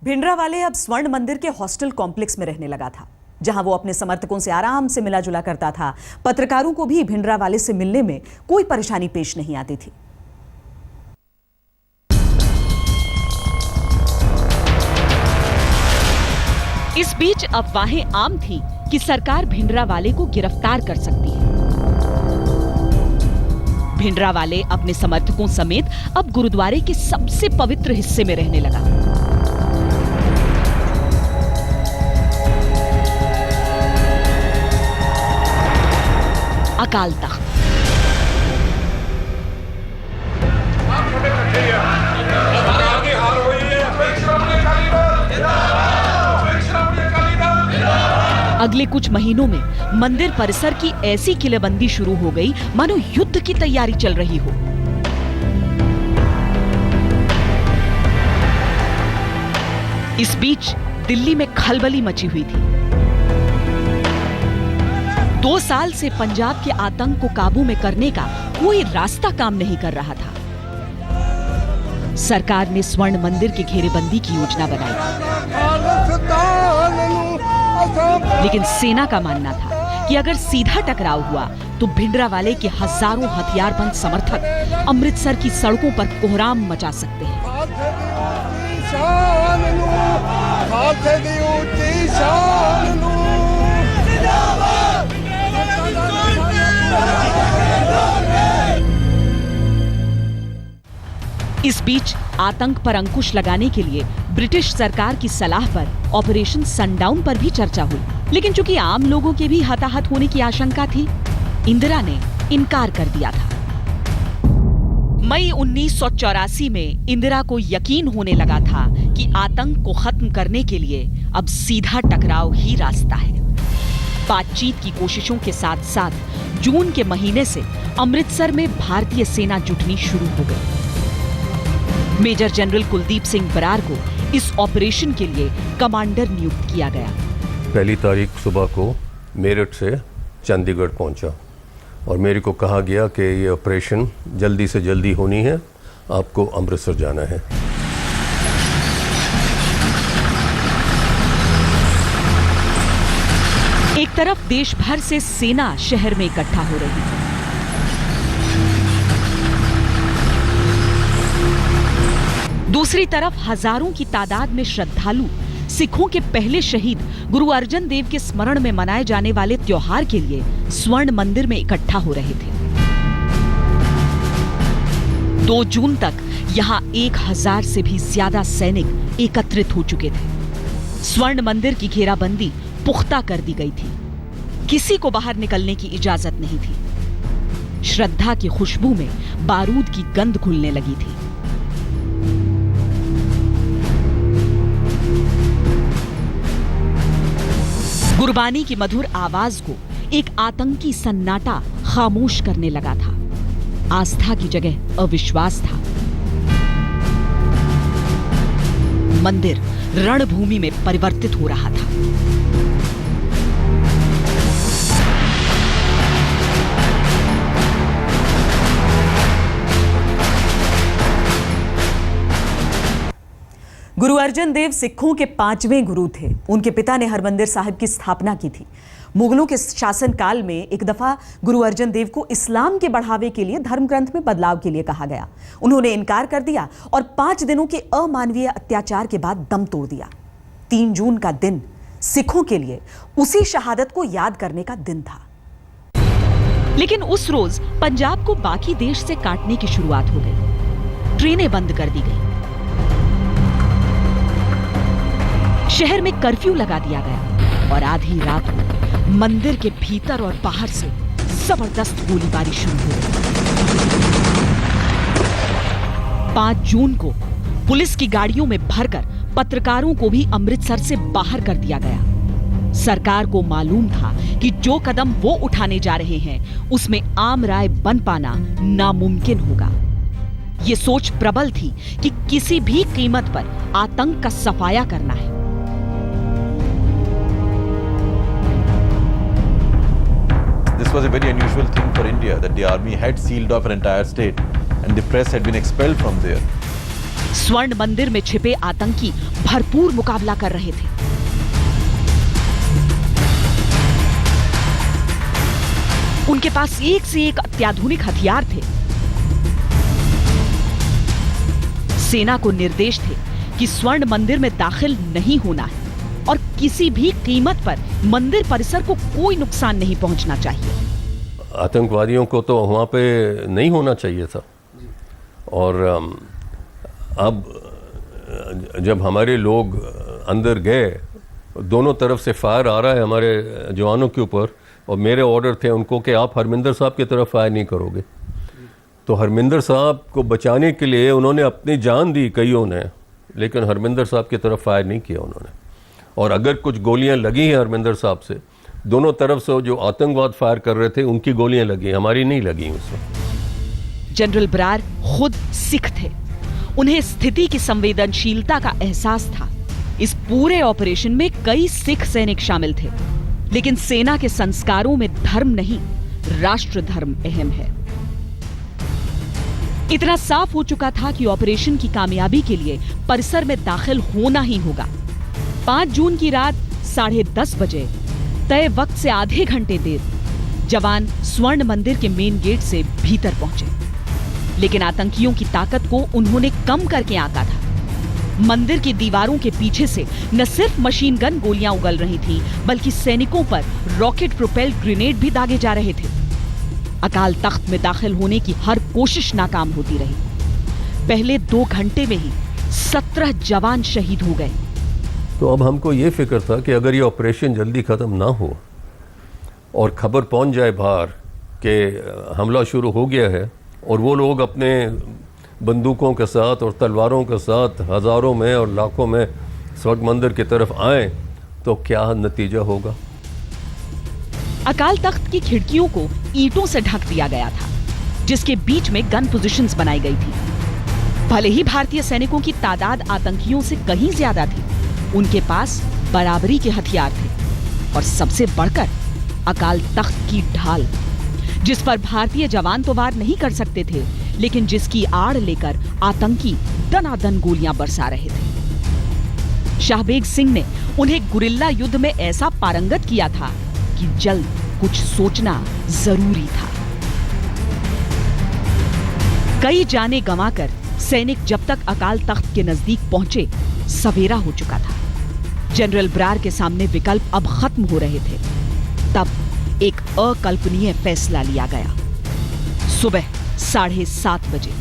भिंडरावाले अब स्वर्ण मंदिर के हॉस्टल कॉम्प्लेक्स में रहने लगा था, जहां वो अपने समर्थकों से आराम से मिला जुला करता था। पत्रकारों को भी भिंडरावाले से मिलने में कोई परेशानी पेश नहीं आती थी। इस बीच अफवाहें आम थीं कि सरकार भिंडरावाले को गिरफ्तार कर सकती है। भिंडरावाले अपने समर्थकों समेत अब गुरुद्वारे के सबसे पवित्र हिस्से में रहने लगा। अकाल तख्त। अगले कुछ महीनों में मंदिर परिसर की ऐसी किलेबंदी शुरू हो गई मानो युद्ध की तैयारी चल रही हो। इस बीच दिल्ली में खलबली मची हुई थी। 2 साल से पंजाब के आतंक को काबू में करने का कोई रास्ता काम नहीं कर रहा था। सरकार ने स्वर्ण मंदिर की घेरेबंदी की योजना बनाई, लेकिन सेना का मानना था कि अगर सीधा टकराव हुआ तो भिंडरावाले के हजारों हथियारबंद समर्थक अमृतसर की सड़कों पर कोहराम मचा सकते हैं। इस बीच आतंक पर अंकुश लगाने के लिए ब्रिटिश सरकार की सलाह पर ऑपरेशन सनडाउन पर भी चर्चा हुई, लेकिन चूंकि आम लोगों के भी हताहत होने की आशंका थी, इंदिरा ने इनकार कर दिया था। मई 1984 में इंदिरा को यकीन होने लगा था कि आतंक को खत्म करने के लिए अब सीधा टकराव ही रास्ता है। बातचीत की कोशिशों के साथ साथ जून के महीने से अमृतसर में भारतीय सेना जुटनी शुरू हो गई। मेजर जनरल कुलदीप सिंह बरार को इस ऑपरेशन के लिए कमांडर नियुक्त किया गया। पहली तारीख सुबह को मेरठ से चंडीगढ़ पहुंचा और मेरे को कहा गया कि ये ऑपरेशन जल्दी से जल्दी होनी है, आपको अमृतसर जाना है। एक तरफ देश भर से सेना शहर में इकट्ठा हो रही है, दूसरी तरफ हजारों की तादाद में श्रद्धालु सिखों के पहले शहीद गुरु अर्जन देव के स्मरण में मनाए जाने वाले त्योहार के लिए स्वर्ण मंदिर में इकट्ठा हो रहे थे। 2 जून तक यहां 1000 से भी ज्यादा सैनिक एकत्रित हो चुके थे। स्वर्ण मंदिर की घेराबंदी पुख्ता कर दी गई थी। किसी को बाहर निकलने की इजाजत नहीं थी। श्रद्धा की खुशबू में बारूद की गंध घुलने लगी थी। गुरबानी की मधुर आवाज को एक आतंकी सन्नाटा खामोश करने लगा था। आस्था की जगह अविश्वास था। मंदिर रणभूमि में परिवर्तित हो रहा था। गुरु अर्जन देव सिखों के 5वें गुरु थे। उनके पिता ने हरमंदिर साहिब की स्थापना की थी। मुगलों के शासनकाल में एक दफा गुरु अर्जन देव को इस्लाम के बढ़ावे के लिए धर्म ग्रंथ में बदलाव के लिए कहा गया। उन्होंने इनकार कर दिया और 5 दिनों के अमानवीय अत्याचार के बाद दम तोड़ दिया। 3 जून का दिन सिखों के लिए उसी शहादत को याद करने का दिन था। लेकिन उस रोज पंजाब को बाकी देश से काटने की शुरुआत हो गई। ट्रेनें बंद कर दी गई। शहर में कर्फ्यू लगा दिया गया और आधी रात को मंदिर के भीतर और बाहर से जबरदस्त गोलीबारी शुरू हो गई। 5 जून को पुलिस की गाड़ियों में भरकर पत्रकारों को भी अमृतसर से बाहर कर दिया गया। सरकार को मालूम था कि जो कदम वो उठाने जा रहे हैं उसमें आम राय बन पाना नामुमकिन होगा। ये सोच प्रबल थी कि किसी भी कीमत पर आतंक का सफाया करना है। This was a very unusual thing for India, that the army had sealed off an entire state and the press had been expelled from there. स्वर्ण मंदिर में छिपे आतंकी भरपूर मुकाबला कर रहे थे। उनके पास एक से एक अत्याधुनिक हथियार थे। सेना को निर्देश थे कि स्वर्ण मंदिर में दाखिल नहीं होना है और किसी भी कीमत पर मंदिर परिसर को कोई नुकसान नहीं पहुंचना चाहिए। आतंकवादियों को तो वहाँ पे नहीं होना चाहिए था। और अब जब हमारे लोग अंदर गए, दोनों तरफ से फायर आ रहा है हमारे जवानों के ऊपर, और मेरे ऑर्डर थे उनको कि आप हरमिंदर साहब की तरफ फायर नहीं करोगे। तो हरमिंदर साहब को बचाने के लिए उन्होंने अपनी जान दी कईयों ने, लेकिन हरमिंदर साहब की तरफ फायर नहीं किया उन्होंने। और अगर कुछ गोलियां लगी हैं हरमिंदर साहब से, दोनों तरफ से जो आतंकवाद फायर कर रहे थे उनकी गोलियां लगी, हमारी नहीं लगी उसमें। जनरल ब्रार खुद सिख थे। उन्हें स्थिति की संवेदनशीलता का एहसास था। इस पूरे ऑपरेशन में कई सिख सैनिक शामिल थे, लेकिन सेना के संस्कारों में धर्म नहीं, राष्ट्र धर्म अहम है। इतना साफ हो चुका था कि ऑपरेशन की कामयाबी के लिए परिसर में दाखिल होना ही होगा। 5 जून की रात 10:30 बजे तय वक्त से आधे घंटे देर जवान स्वर्ण मंदिर के मेन गेट से भीतर पहुंचे, लेकिन आतंकियों की ताकत को उन्होंने कम करके आंका था। मंदिर की दीवारों के पीछे से न सिर्फ मशीन गन गोलियां उगल रही थीं, बल्कि सैनिकों पर रॉकेट प्रोपेल्ड ग्रेनेड भी दागे जा रहे थे। अकाल तख्त में दाखिल होने की हर कोशिश नाकाम होती रही। पहले 2 घंटे में ही 17 जवान शहीद हो गए। तो अब हमको ये फिक्र था कि अगर ये ऑपरेशन जल्दी ख़त्म ना हो और खबर पहुंच जाए बाहर कि हमला शुरू हो गया है, और वो लोग अपने बंदूकों के साथ और तलवारों के साथ हज़ारों में और लाखों में स्वर्ण मंदिर की तरफ आए, तो क्या नतीजा होगा। अकाल तख्त की खिड़कियों को ईंटों से ढक दिया गया था, जिसके बीच में गन पोजीशंस बनाई गई थी। भले ही भारतीय सैनिकों की तादाद आतंकियों से कहीं ज्यादा थी, उनके पास बराबरी के हथियार थे, और सबसे बढ़कर अकाल तख्त की ढाल, जिस पर भारतीय जवान तो वार नहीं कर सकते थे, लेकिन जिसकी आड़ लेकर आतंकी दनादन गोलियां बरसा रहे थे। शाहबेग सिंह ने उन्हें गुरिल्ला युद्ध में ऐसा पारंगत किया था कि जल्द कुछ सोचना जरूरी था। कई जाने गंवाकर सैनिक जब तक अकाल तख्त के नजदीक पहुंचे, सवेरा हो चुका था। जनरल ब्रार के सामने विकल्प अब खत्म हो रहे थे। तब एक अकल्पनीय फैसला लिया गया। सुबह 7:30 बजे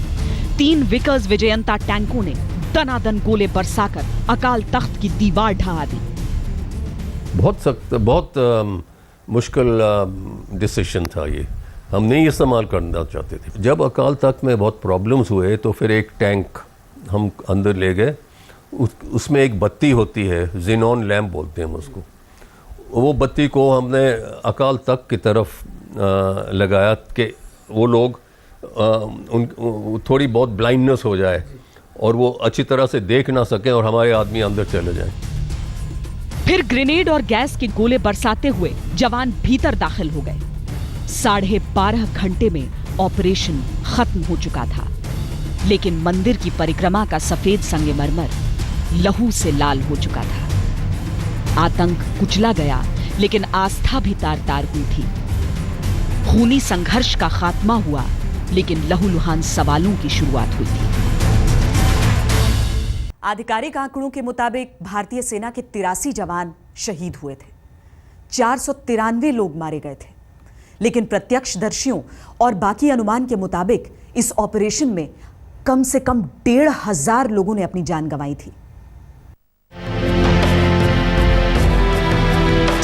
3 विकर्स विजयंता टैंकों ने दनादन गोले बरसाकर अकाल तख्त की दीवार ढहा दी। बहुत सख्त, बहुत मुश्किल डिसीजन था ये। हम नहीं इस्तेमाल करना चाहते थे। जब अकाल तख्त में बहुत प्रॉब्लम्स हुए तो फिर एक टैंक हम अंदर ले गए। उसमें एक बत्ती होती है, जिनॉन लैम्प बोलते हैं हम उसको। वो बत्ती को हमने अकाल तख्त की तरफ लगाया कि वो लोग थोड़ी बहुत ब्लाइंडनेस हो जाए और वो अच्छी तरह से देख ना सकें और हमारे आदमी अंदर चले जाएं। फिर ग्रेनेड और गैस के गोले बरसाते हुए जवान भीतर दाखिल हो गए। 12.5 घंटे में ऑपरेशन खत्म हो चुका था, लेकिन मंदिर की परिक्रमा का सफेद संगमरमर लहू से लाल हो चुका था। आतंक कुचला गया, लेकिन आस्था भी तार तार हुई थी। खूनी संघर्ष का खात्मा हुआ, लेकिन लहूलुहान सवालों की शुरुआत हुई थी। आधिकारिक आंकड़ों के मुताबिक भारतीय सेना के 83 जवान शहीद हुए थे। 493 लोग मारे गए थे, लेकिन प्रत्यक्षदर्शियों और बाकी अनुमान के मुताबिक इस ऑपरेशन में कम से कम 1,500 लोगों ने अपनी जान गंवाई थी।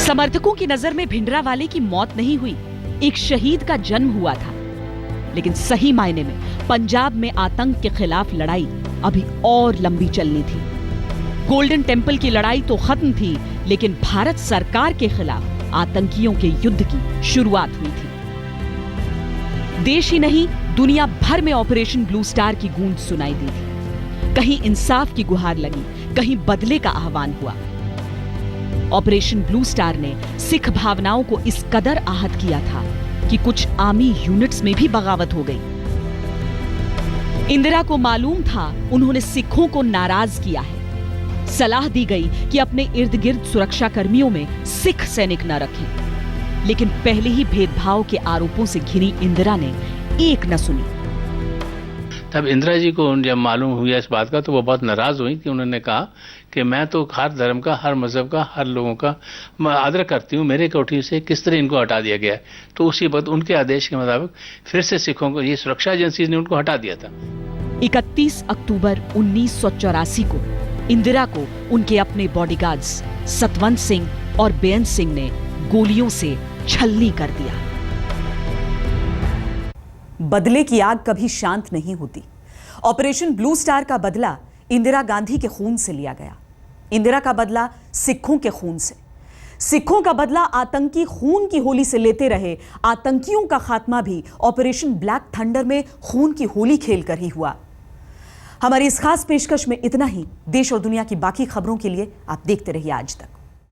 समर्थकों की नजर में भिंडरावाले की मौत नहीं हुई, एक शहीद का जन्म हुआ था। लेकिन सही मायने में पंजाब में आतंक के खिलाफ लड़ाई अभी और लंबी चलनी थी। गोल्डन टेम्पल की लड़ाई तो खत्म थी, लेकिन भारत सरकार के खिलाफ आतंकियों के युद्ध की शुरुआत हुई थी। देश ही नहीं, दुनिया भर में ऑपरेशन ब्लू स्टार की गूंज सुनाई दी थी। कहीं इंसाफ की गुहार लगी, कहीं बदले का आह्वान हुआ। ऑपरेशन ब्लू स्टार ने सिख भावनाओं को इस कदर आहत किया था कि कुछ आर्मी यूनिट्स में भी बगावत हो गई। इंदिरा को मालूम था उन्होंने सिखों को नाराज किया है। सलाह दी गई कि अपने इर्द गिर्द सुरक्षा कर्मियों में सिख सैनिक न रखें, लेकिन पहले ही भेदभाव के आरोपों से घिरी इंदिरा ने एक न सुनी। तब इंदिरा जी को जब मालूम हुआ इस बात का तो वो बहुत नाराज हुई कि उन्होंने कहा कि मैं तो हर धर्म का, हर मजहब का, हर लोगों का आदर करती हूँ, मेरे कोठी से किस तरह इनको हटा दिया गया है। तो उसी वक्त उनके आदेश के मुताबिक फिर से सिखों को, ये सुरक्षा एजेंसी ने उनको हटा दिया था। 31 अक्टूबर 1984 को इंदिरा को उनके अपने बॉडीगार्ड्स सतवंत सिंह और बेअंत सिंह ने गोलियों से छलनी कर दिया। बदले की आग कभी शांत नहीं होती। ऑपरेशन ब्लू स्टार का बदला इंदिरा गांधी के खून से लिया गया। इंदिरा का बदला सिखों के खून से। सिखों का बदला आतंकी खून की होली से लेते रहे। आतंकियों का खात्मा भी ऑपरेशन ब्लैक थंडर में खून की होली खेलकर ही हुआ। हमारी इस खास पेशकश में इतना ही। देश और दुनिया की बाकी खबरों के लिए आप देखते रहिए आज तक।